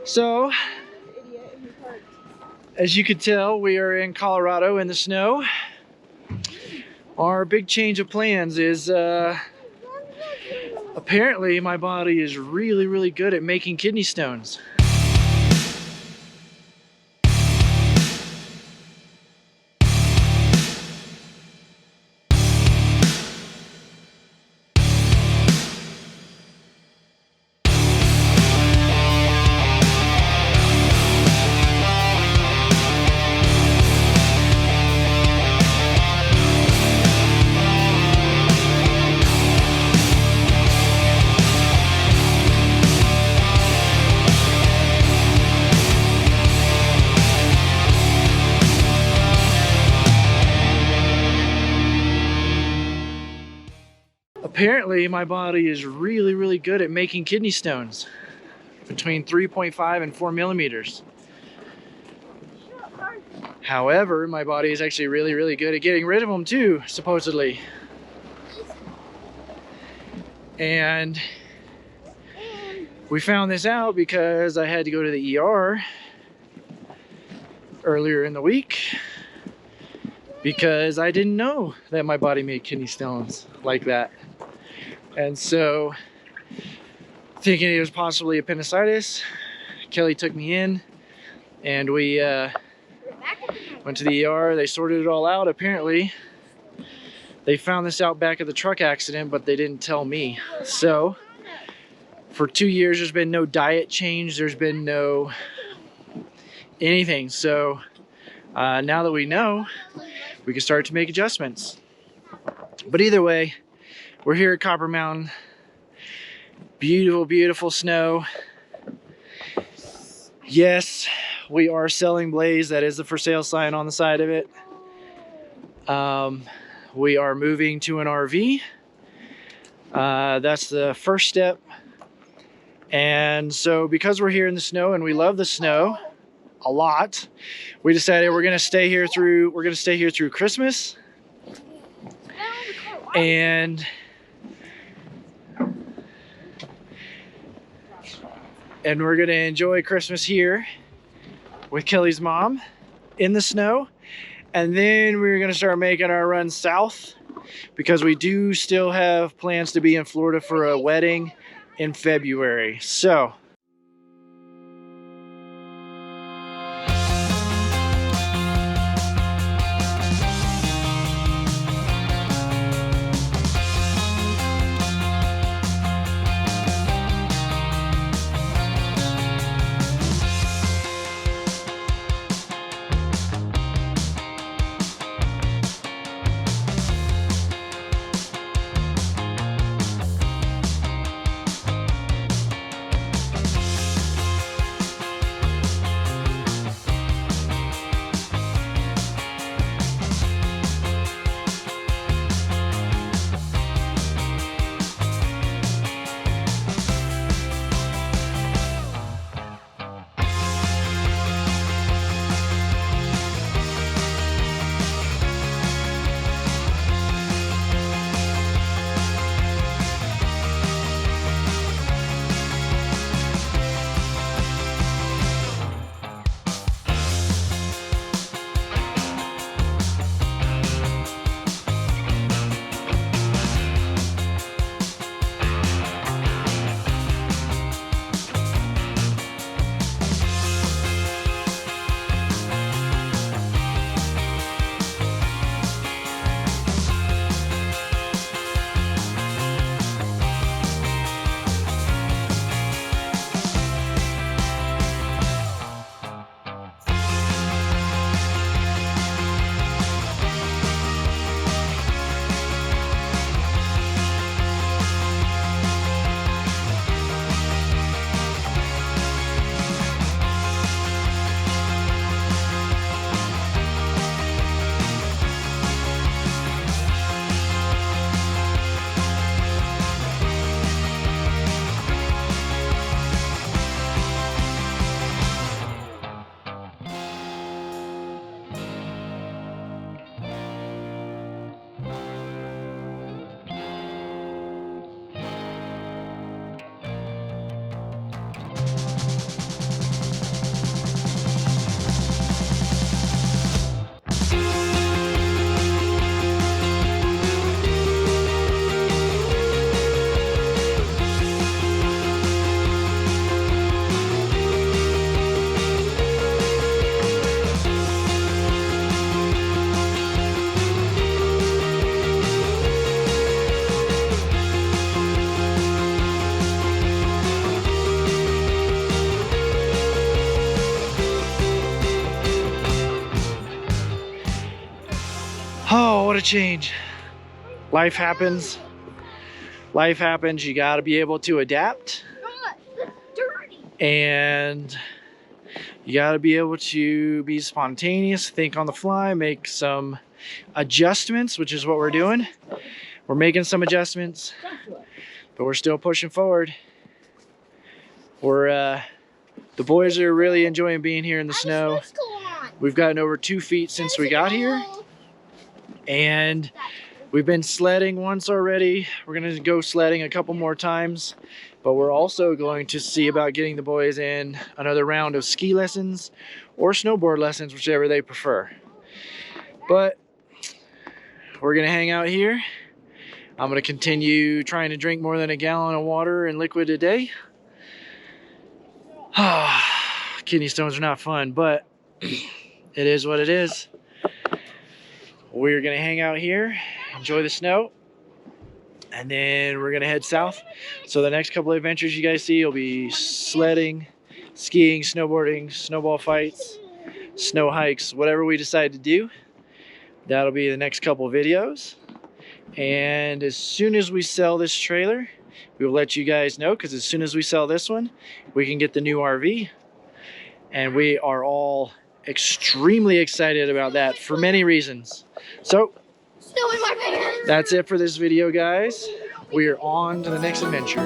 So, as you can tell, we are in Colorado in the snow. Our big change of plans is apparently my body is really good at making kidney stones. Apparently my body is really good at making kidney stones between 3.5 and 4 millimeters. However, my body is actually really good at getting rid of them too, supposedly. And we found this out because I had to go to the ER earlier in the week because I didn't know that my body made kidney stones like that. And so, thinking it was possibly appendicitis, Kelly took me in and we went to the ER. They sorted it all out. Apparently, they found this out back at the truck accident, but they didn't tell me. So, for 2 years, there's been no diet change. There's been no anything. So, now that we know, we can start to make adjustments. But either way, we're here at Copper Mountain. Beautiful snow. Yes, we are selling Blaze. That is the for sale sign on the side of it. We are moving to an RV. That's the first step. And so because we're here in the snow and we love the snow a lot, we decided we're gonna stay here through Christmas. And we're gonna enjoy Christmas here with Kelly's mom in the snow. And then we're gonna start making our run south because we do still have plans to be in Florida for a wedding in February. So what a change. Life happens. Life happens. You got to be able to adapt. And you got to be able to be spontaneous, think on the fly, make some adjustments, which is what we're doing. We're making some adjustments, but we're still pushing forward. The boys are really enjoying being here in the snow. We've gotten over 2 feet since we got here, and we've been sledding once already. We're gonna go sledding a couple more times, but we're also going to see about getting the boys in another round of ski lessons or snowboard lessons, whichever they prefer. But we're gonna hang out here. I'm gonna continue trying to drink more than a gallon of water and liquid a day. Kidney stones are not fun, but it is what it is. We're gonna hang out here, enjoy the snow, and then we're gonna head south. So the next couple of adventures you guys see will be sledding, skiing, snowboarding, snowball fights, snow hikes, whatever we decide to do. That'll be the next couple of videos. And as soon as we sell this trailer, we will let you guys know, because as soon as we sell this one, we can get the new RV. And we are all extremely excited about that for many reasons. So that's it for this video, guys. We are on to the next adventure.